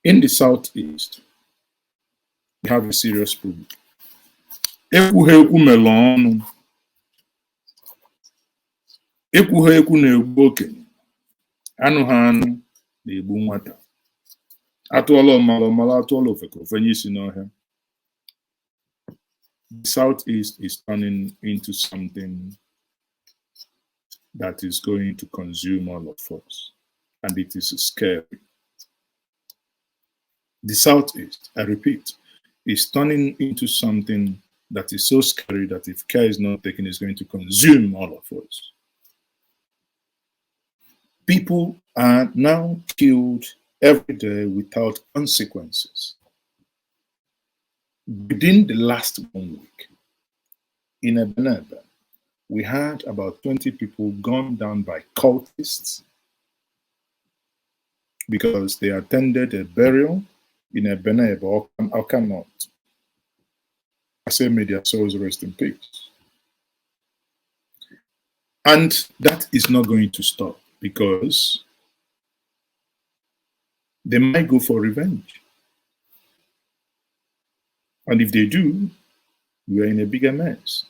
In the Southeast, we have a serious problem. Ekwughe ekwu mere ọnụ. Ekwughe ekwu na-egbu okenye. Anụghị anụ na-egbu nwata. Atụọla ọmala ọmala atụọla ofeke ofenye isi n'ọhịa. The Southeast is turning into something that is going to consume all of us, and it is scary. The Southeast, I repeat, is turning into something that is so scary that if care is not taken, it's going to consume all of us. People are now killed every day without consequences. Within the last 1 week, in Ebenebe, we had about 20 people gunned down by cultists because they attended a burial in Ebenebe or North. I say, may their souls rest in peace. And that is not going to stop because they might go for revenge. And if they do, we are in a bigger mess.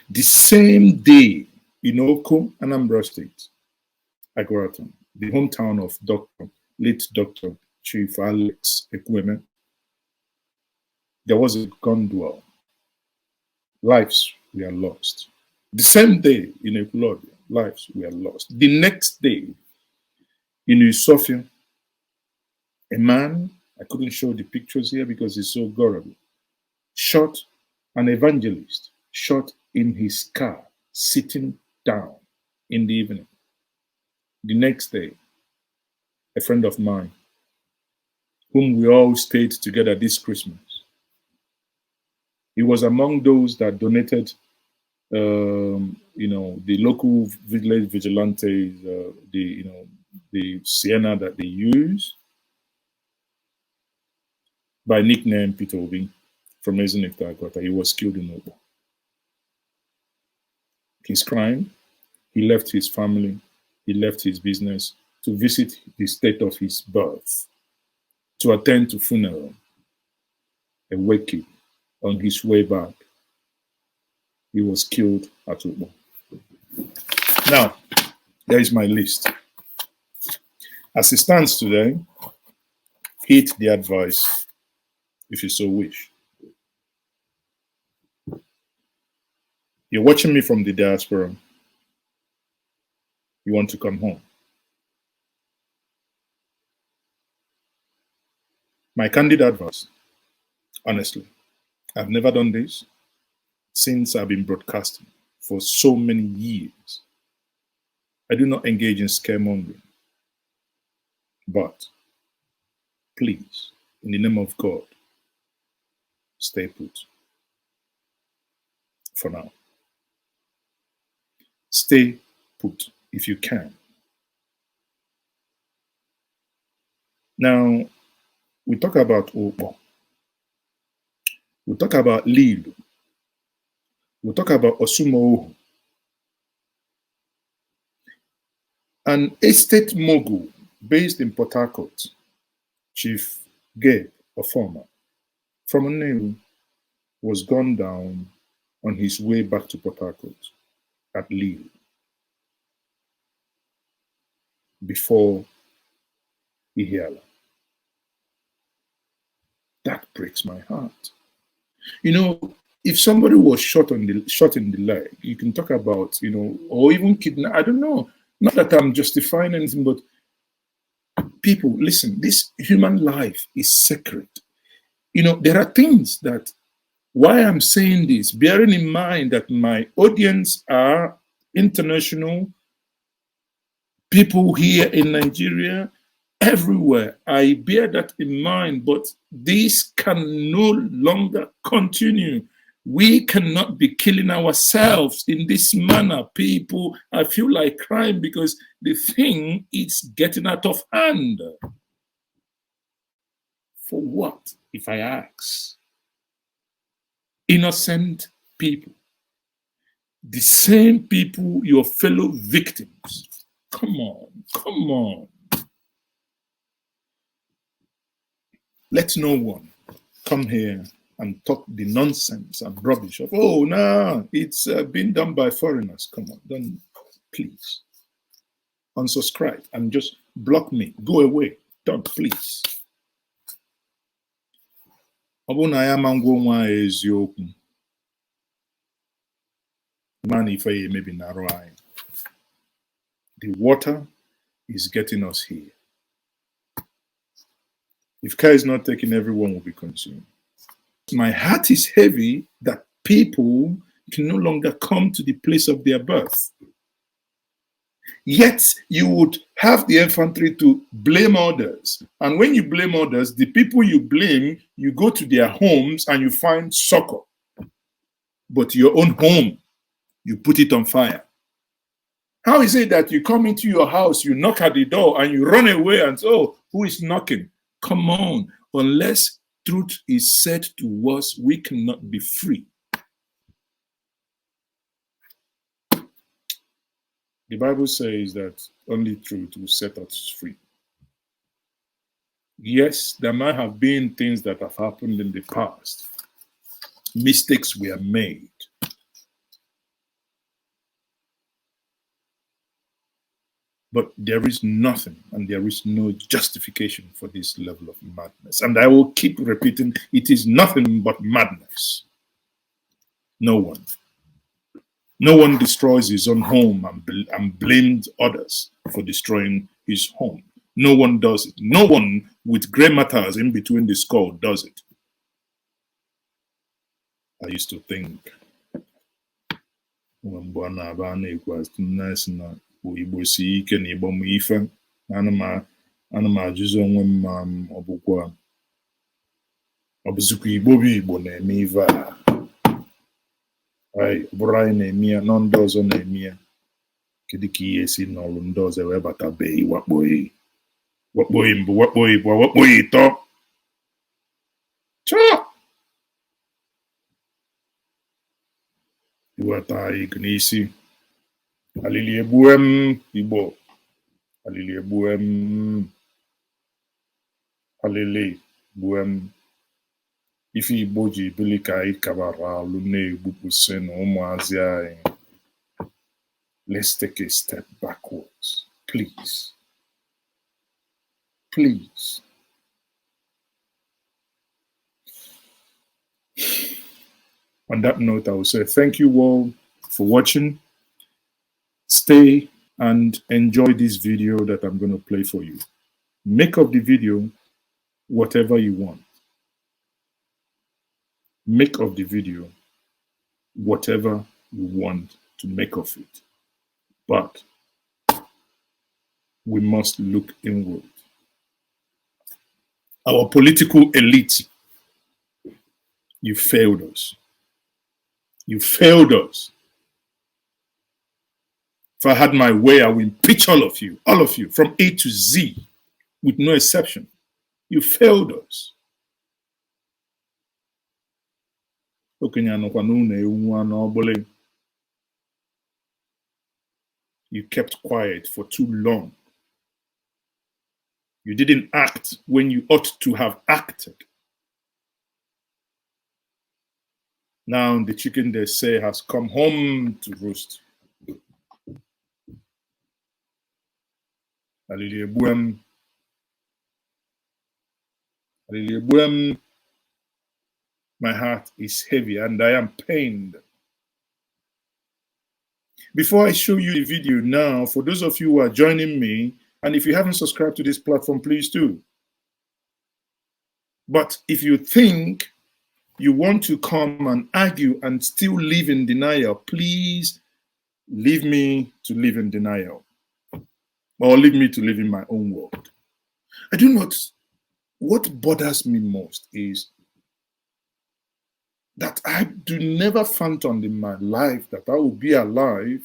The same day in Oko, Anambra State, Agwaraton, the hometown of late Dr. Chief Alex Ekweme, there was a gun duel. Lives were lost. The same day in Ekulobia, lives were lost. The next day in Usofia, a man, I couldn't show the pictures here because it's so horrible, shot an evangelist, shot in his car, sitting down in the evening. The next day, a friend of mine, whom we all stayed together this Christmas, he was among those that donated, the local village vigilantes, the Sienna that they use, by nickname Peter Obi from Ezinekta Agwata. He was killed in Obo. His crime, he left his family, he left his business to visit the state of his birth, to attend to funeral, a wake on his way back. He was killed at Obo. Now, there is my list. As it stands today, heed the advice if you so wish. You're watching me from the diaspora. You want to come home. My candid advice, honestly, I've never done this since I've been broadcasting for so many years. I do not engage in scaremongering. But please, in the name of God, stay put for now. Stay put if you can. Now, we talk about Obo. We talk about Lilu. We talk about Osumo. An estate mogul based in Port Harcourt, Chief Gabe Ofoma, from Nnewi, was gunned down on his way back to Port Harcourt at Lille before Ihiala. That breaks my heart. You know, if somebody was shot in the leg, you can talk about, or even kidnap. I don't know. Not that I'm justifying anything, but people, listen, this human life is sacred. There are things that, why I'm saying this, bearing in mind that my audience are international people here in Nigeria, everywhere. I bear that in mind, but this can no longer continue. We cannot be killing ourselves in this manner. People, I feel like crying because the thing is getting out of hand. For what, if I ask? Innocent people. The same people, your fellow victims. Come on, come on. Let no one come here and talk the nonsense and rubbish of, oh, no, it's been done by foreigners. Come on, don't, please. Unsubscribe and just block me. Go away. Don't, please. The water is getting us here. If care is not taken, everyone will be consumed. My heart is heavy that people can no longer come to the place of their birth. Yet you would have the infantry to blame others. And when you blame others, the people you blame, you go to their homes and you find succor. But your own home, you put it on fire. How is it that you come into your house, you knock at the door and you run away and say, oh, who is knocking? Come on, unless truth is said to us, we cannot be free. The Bible says that only truth will set us free. Yes, there might have been things that have happened in the past. Mistakes were made. But there is nothing and there is no justification for this level of madness. And I will keep repeating, it is nothing but madness. No one. No one destroys his own home and blames others for destroying his home. No one does it. No one with gray matters in between the skull does it. I used to think, when Igbo si ike na Igbo m ife, ana m ajụzi onwe m ma ọ bụkwa ọ bụzikwa Igbo bụ Igbo na-eme ife a. Ọ bụrụ anyị na-eme ya, nọ ndị ọzọ na-eme ya. Kedu ka ihe si n'ọrụ ndị ọzọ wee batabeghị wakpoghị mbụ, wakpoghị bụ wakpoghị ịtọ. Chọọ! Iweta anyị n'isi. Alili ebuem Igbo. Alili ebuem. Alili ebuem. Ife Igbo ji bili ka anyị kabara alụ na-egbupụsị na ụmụazị anyị. Let's take a step backwards, please. Please. On that note, I will say thank you all for watching. Stay and enjoy this video that I'm going to play for you. Make of the video whatever you want. Make of the video whatever you want to make of it. But we must look inward. Our political elite, you failed us. You failed us. If I had my way, I would impeach all of you, from A to Z, with no exception. You failed us. You kept quiet for too long. You didn't act when you ought to have acted. Now the chicken, they say, has come home to roost. Alili ebuem. My heart is heavy and I am pained. Before I show you the video now, for those of you who are joining me, and if you haven't subscribed to this platform, please do. But if you think you want to come and argue and still live in denial, please leave me to live in denial. Or leave me to live in my own world. I do not. What bothers me most is that I do never phantom in my life that I will be alive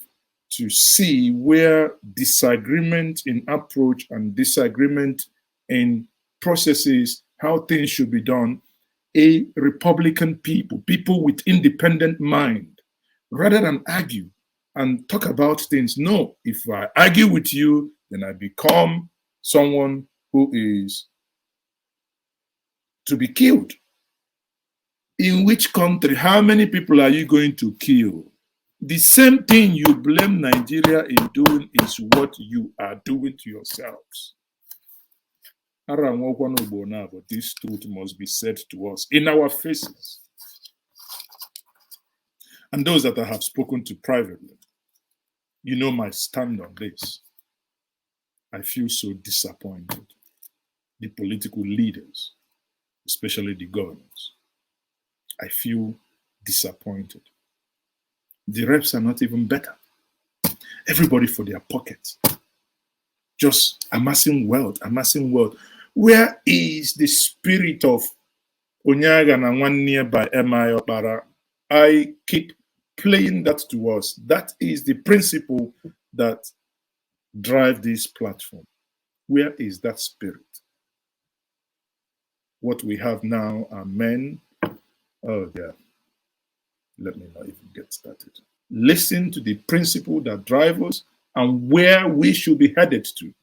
to see where disagreement in approach and disagreement in processes, how things should be done, a Republican people with independent mind, rather than argue and talk about things. No, if I argue with you, then I become someone who is to be killed. In which country, how many people are you going to kill? The same thing you blame Nigeria in doing is what you are doing to yourselves. But this truth must be said to us in our faces. And those that I have spoken to privately, you know my stand on this. I feel so disappointed. The political leaders, especially the governors, I feel disappointed. The reps are not even better. Everybody for their pockets. Just amassing wealth, amassing wealth. Where is the spirit of Onyaga na Nwanne by M.I. Okpara? I keep playing that to us. That is the principle that drive this platform. Where is that spirit? What we have now are men. Oh, yeah. Let me not even get started. Listen to the principle that drives us and where we should be headed to.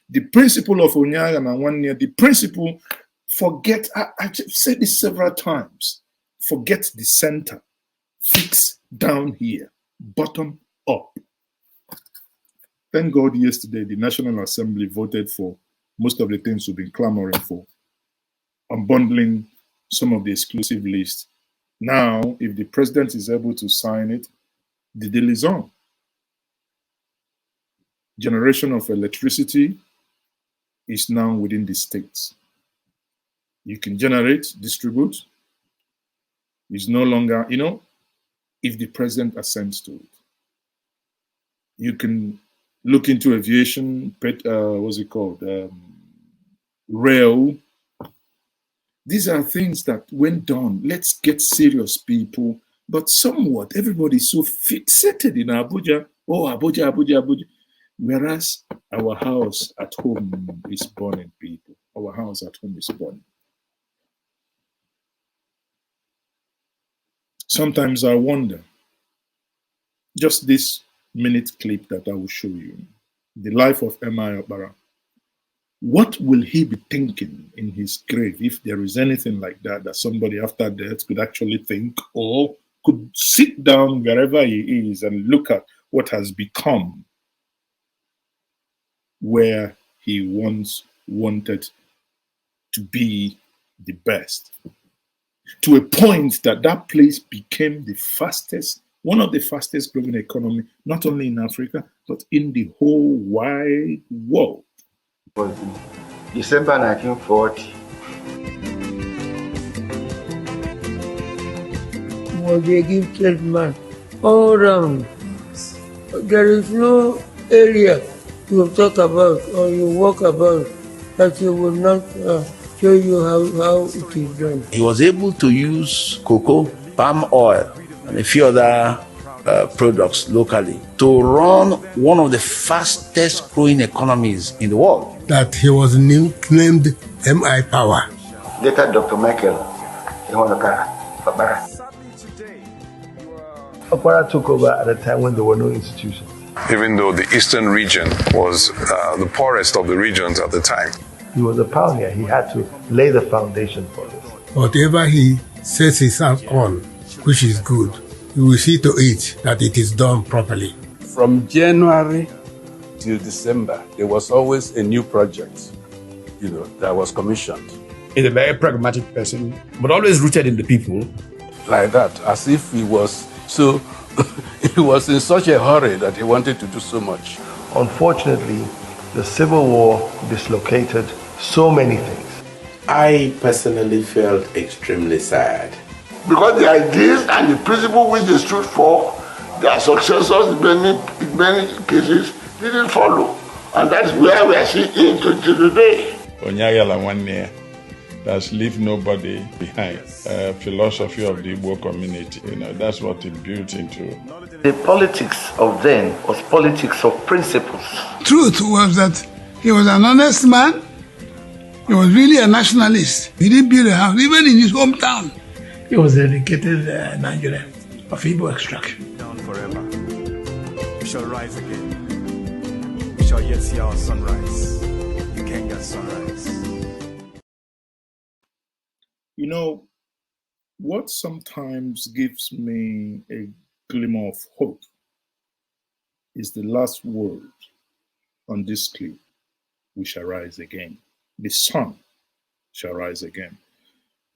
The principle of Onyaga and Nwanne, the principle, forget, I've said this several times, forget the center, fix down here, bottom up. Thank God yesterday the National Assembly voted for most of the things we've been clamoring for, unbundling some of the exclusive lists. Now, if the president is able to sign it, the deal is on. Generation of electricity is now within the states. You can generate, distribute. It's no longer, if the president assents to it. You can look into aviation, what's it called? Rail. These are things that, when done, let's get serious, people. But somewhat, everybody's so fixated in Abuja. Oh, Abuja, Abuja, Abuja. Whereas our house at home is burning, people. Our house at home is burning. Sometimes I wonder, just this minute clip that I will show you, the life of M.I. Okpara. What will he be thinking in his grave, if there is anything like that somebody after death could actually think, or could sit down wherever he is and look at what has become where he once wanted to be the best, to a point that that place became the fastest, one of the fastest growing economy, not only in Africa, but in the whole wide world. December 1940. Was a gifted man all around. There is no area you talk about or you walk about that you will not show you how it is done. He was able to use cocoa, palm oil, and a few other products locally to run one of the fastest growing economies in the world. That he was nicknamed M.I. Power. Later, Dr. Michael Okpara took over at a time when there were no institutions. Even though the eastern region was the poorest of the regions at the time. He was a pioneer. He had to lay the foundation for this. Whatever he sets his hands on, which is good, he will see to it that it is done properly. From January till December, there was always a new project, that was commissioned. He's a very pragmatic person, but always rooted in the people. Like that, as if he was so, he was in such a hurry that he wanted to do so much. Unfortunately, the Civil War dislocated so many things. I personally felt extremely sad. Because the ideas and the principle which they stood for, their successors in many cases didn't follow. And that's where we are seeing to today. Onyaga and Nwanne that's leave nobody behind. Philosophy of the Igbo community. That's what it built into. The politics of then was politics of principles. Truth was that he was an honest man. He was really a nationalist. He didn't build a house, even in his hometown. He was a dedicated Nigerian of Igbo extraction. Down forever. We shall rise again. We shall yet see our sunrise. The Kenga sunrise. You know, what sometimes gives me a glimmer of hope is the last word on this clip. We shall rise again. The sun shall rise again.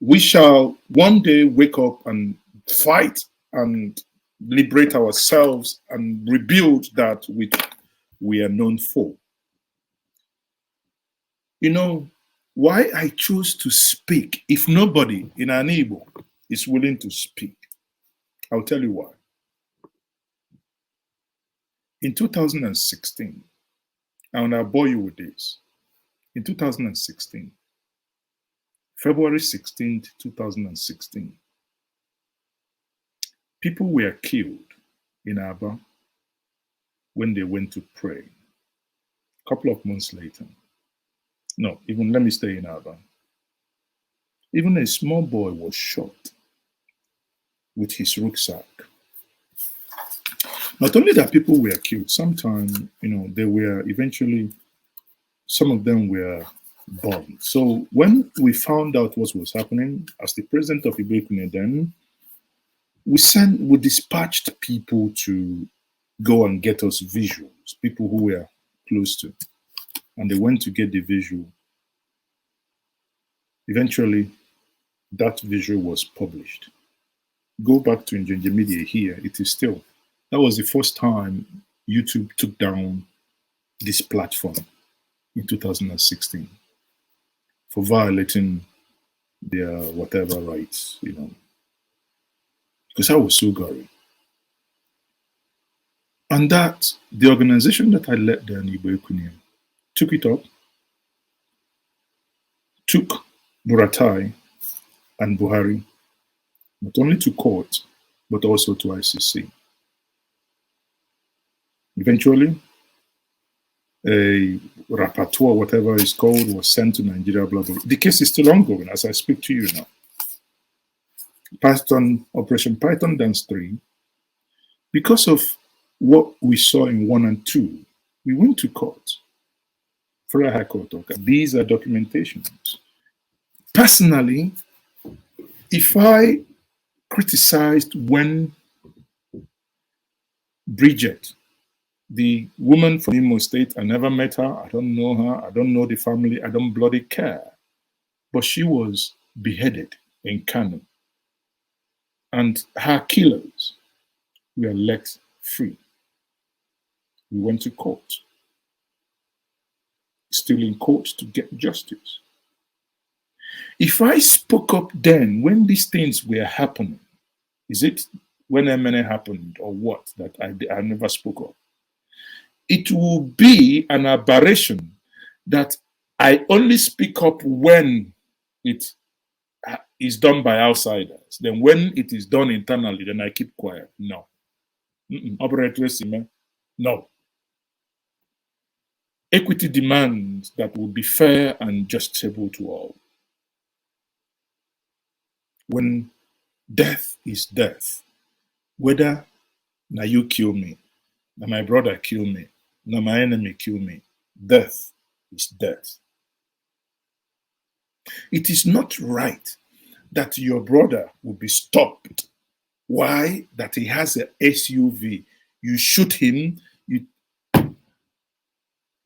We shall one day wake up and fight and liberate ourselves and rebuild that which we are known for. You know, why I choose to speak, if nobody in an Igbo is willing to speak, I'll tell you why. In 2016, and I'll bore you with this. In 2016, February 16th, 2016, people were killed in Aba when they went to pray. A couple of months later, no, even let me stay in Aba. Even a small boy was shot with his rucksack. Not only that people were killed, sometimes, they were eventually, some of them were bombed. So when we found out what was happening, as the president of Ibekune then, we dispatched people to go and get us visuals, people who were close to, and they went to get the visual. Eventually, that visual was published. Go back to Njenge Media here, it is still. That was the first time YouTube took down this platform in 2016 for violating their whatever rights, because I was so gory. And that the organization that I led there in Igbo Equinium took it up, took Buratai and Buhari not only to court, but also to ICC. Eventually, a rapporteur, whatever it's called, was sent to Nigeria, blah, blah. The case is still ongoing as I speak to you now. Operation Python Dance 3, because of what we saw in 1 and 2, we went to court, Federal High Court. Okay. These are documentations. Personally, if I criticized when Bridget, the woman from Imo State, I never met her, I don't know her, I don't know the family, I don't bloody care. But she was beheaded in Kano. And her killers were let free. We went to court. Still in court to get justice. If I spoke up then when these things were happening, is it when MNA happened or what that I never spoke up? It will be an aberration that I only speak up when it is done by outsiders. Then when it is done internally, then I keep quiet. No. No. Equity demands that will be fair and justiciable to all. When death is death, whether now you kill me, now my brother kill me, now my enemy kill me, death is death. It is not right that your brother will be stopped. Why? That he has an SUV. You shoot him.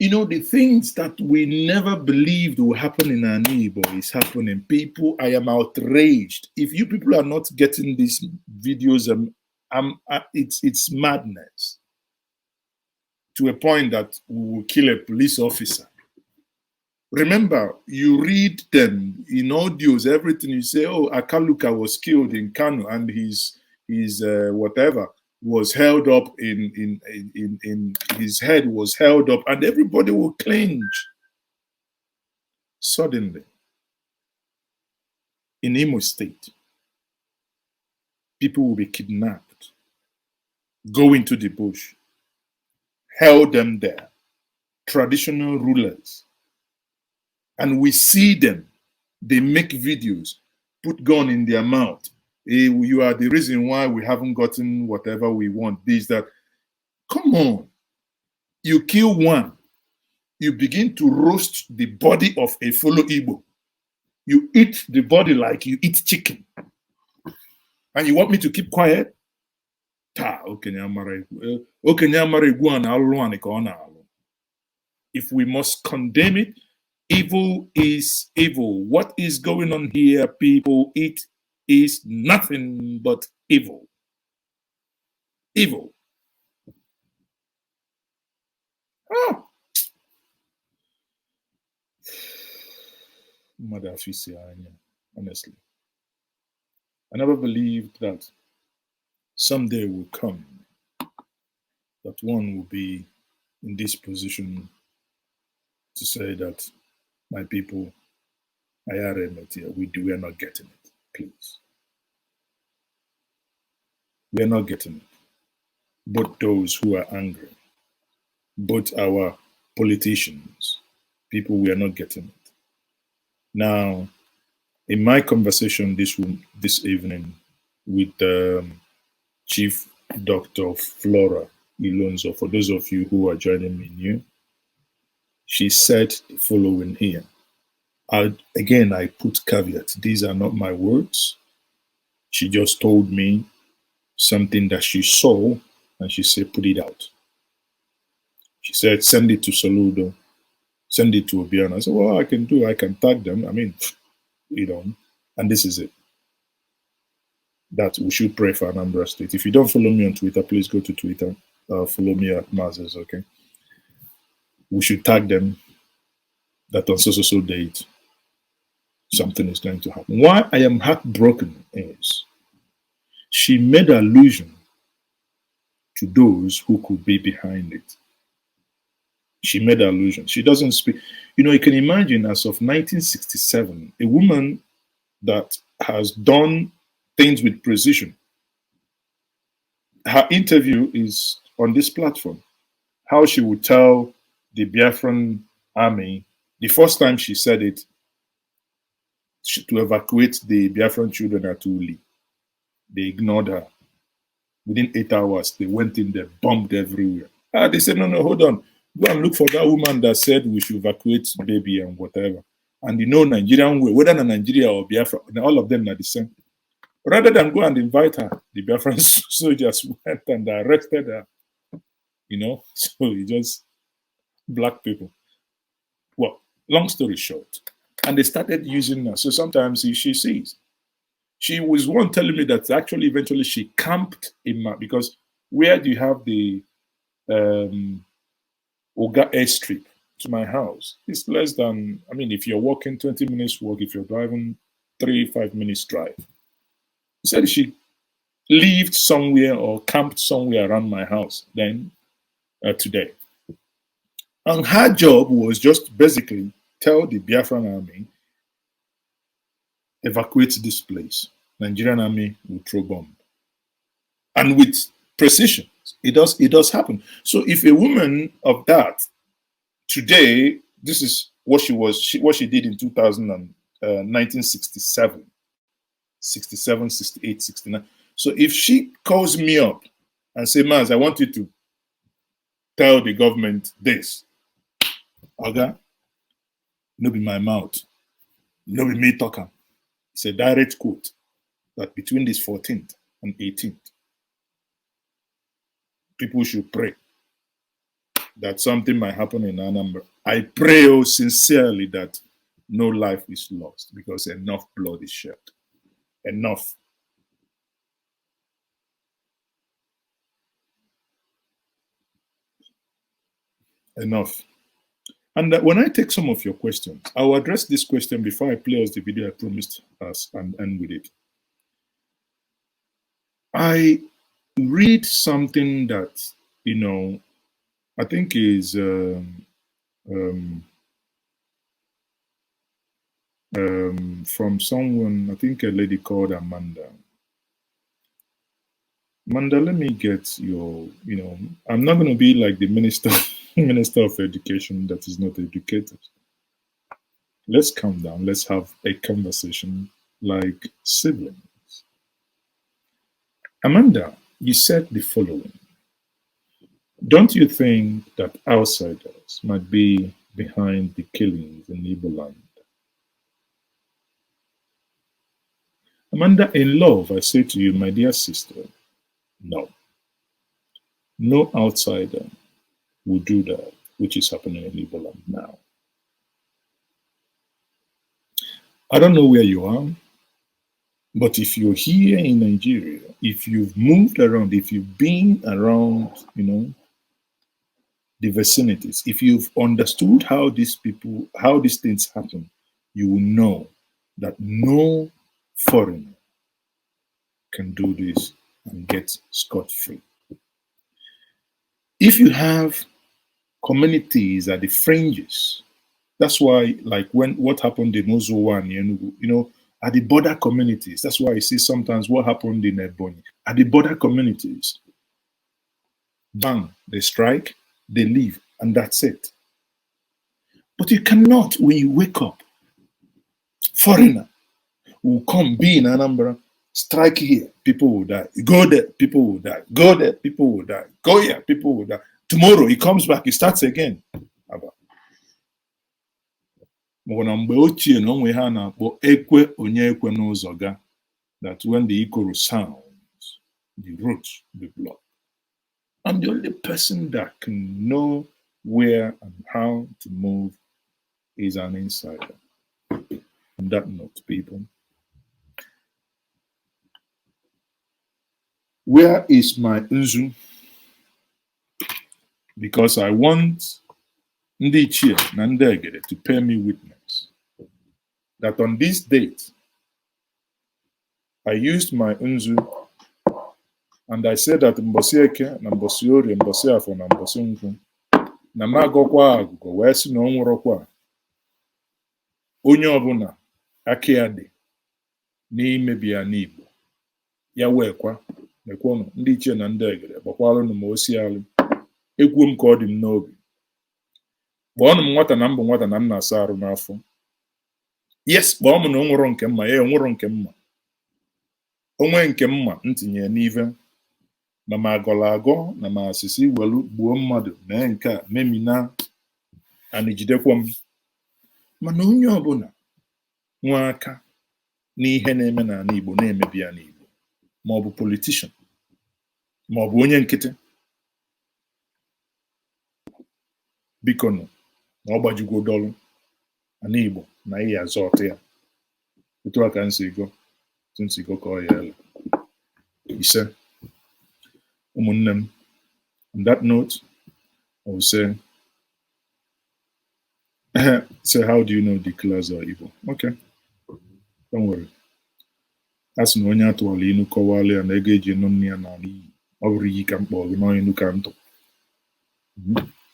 The things that we never believed will happen in an Igbo is happening. People, I am outraged. If you people are not getting these videos, it's madness. To a point that we will kill a police officer. Remember, you read them in audios, everything. You say, oh, Akaluka was killed in Kano and his whatever was held up in his head was held up, and everybody will cringe. Suddenly, in Imo State, people will be kidnapped, go into the bush, held them there, traditional rulers. And we see them, they make videos, put gun in their mouth. Hey, you are the reason why we haven't gotten whatever we want, this, that. Come on. You kill one, you begin to roast the body of a fellow Igbo. You eat the body like you eat chicken. And you want me to keep quiet? If we must condemn it, evil is evil. What is going on here, people? It is nothing but evil. Evil. Oh. Honestly. I never believed that someday will come that one will be in this position to say that my people, we are not getting it, please. We are not getting it. Both those who are angry, both our politicians, people, we are not getting it. Now, in my conversation this evening with Chief Dr. Flora Ilonzo, for those of you who are joining me new, she said the following here. Again, I put caveat. These are not my words. She just told me something that she saw, and she said, put it out. She said, send it to Saludo, send it to Obiano. I said, well, I can tag them. I mean, and this is it. That we should pray for Anambra State. If you don't follow me on Twitter, please go to Twitter. Follow me at Mazes, okay? We should tag them that on so date, something is going to happen. Why I am heartbroken is she made allusion to those who could be behind it. She made allusion. She doesn't speak. You can imagine as of 1967, a woman that has done things with precision. Her interview is on this platform. How she would tell the Biafran army, the first time she said it, to evacuate the Biafran children at Uli. They ignored her. Within 8 hours, they went in there, bombed everywhere. They said, no, hold on. Go and look for that woman that said we should evacuate baby and whatever. And Nigerian way, whether in Nigeria or Biafra, all of them are the same. Rather than go and invite her, the Biafran soldiers went and arrested her. So it's just black people. Well, long story short. And they started using her. So sometimes she sees. She was one telling me that actually eventually she camped in because where do you have the Oga airstrip to my house? It's less than, if you're walking 20 minutes walk, if you're driving 3-5 minutes drive. She said she lived somewhere or camped somewhere around my house then today. And her job was just basically tell the Biafran army, evacuate this place. Nigerian army will throw bomb. And with precision, it does happen. So if a woman of that today, this is what she did in 1967, 67, 68, 69. So if she calls me up and say, Maz, I want you to tell the government this, okay? No be my mouth, no be me talking. It's a direct quote that between this 14th and 18th, people should pray that something might happen in Anambra. I pray sincerely that no life is lost because enough blood is shed. Enough. Enough. And when I take some of your questions, I'll address this question before I play us the video I promised us and end with it. I read something that, I think is from someone, I think a lady called Amanda. Amanda, let me get your, I'm not going to be like the minister of education that is not educated. Let's calm down. Let's have a conversation like siblings. Amanda, you said the following. Don't you think that outsiders might be behind the killings in Igbo land? Amanda, in love, I say to you, my dear sister, no. No outsider will do that, which is happening in Igbo land now. I don't know where you are, but if you're here in Nigeria, if you've moved around, if you've been around, the vicinities, if you've understood how these things happen, you will know that no foreigner can do this and get scot-free. If you have communities at the fringes, that's why, like what happened in Ozowa and Enugu, at the border communities, that's why I see sometimes what happened in Ebonyi. At the border communities, bang, they strike, they leave, and that's it. But you cannot, when you wake up, foreigner will come, be in Anambra, strike here, people will die. Go there, people will die. Go there, people will die. Go here, people will die. Tomorrow he comes back, he starts again. That when the ikoro sounds, the roots will block. I'm the only person that can know where and how to move is an insider. On that note, people, where is my Nzu? Because I want Ndi Chia Nandegede to pay me witness that on this date, I used my Nzu and I said that Mbosieke, Nambosiori, Mbosiafo, Nambosunku, Namagokwa Agugo, Wesi no Nwurokwa, onye ọbụla aka ya dị n'imebi ya n'Igbo ya wekwa mekwonu ndị ichie na ndị egede gbakwalụnụ m osi alụ ekwuo m ka ọ dị m n'obi kpọọnụ m nwata na mbụ nwata na nna asa arụ n'afọ yes kpọọ m na o nwụrụ nke mma ya nwụrụ nke mma onwe nke mma ntinye n'ive ma ma agọla agọ na ma asịsị welu gbuo mmadụ mee nke a memina ana ejidekwa m mana onye ọbụla nwa aka n'ihe na-eme n'ala Igbo na-emebi ya n'Igbo ma ọ bụ politician ma ọ bụ onye nkịtị biko nụ na ọ gbajigwo dọlụ ana Igbo na ihe azọ ọtụ ya etu a ka nsigo ka ọ ya ele ise ụmụnne m. On that note, I will say say, how do you know the killers are evil? Okay, don't worry. As no onye atụwala inu kọwala ya na ego eji enu nne ya n'ala iyi ọ bụrụ iyi ka mkpọ gị n'inu ka ntụ.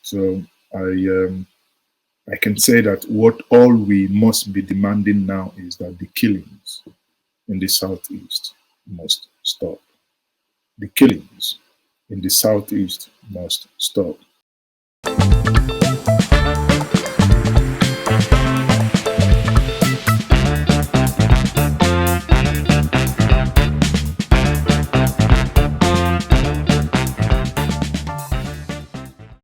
So I can say that what all we must be demanding now is that the killings in the Southeast must stop. The killings in the Southeast must stop.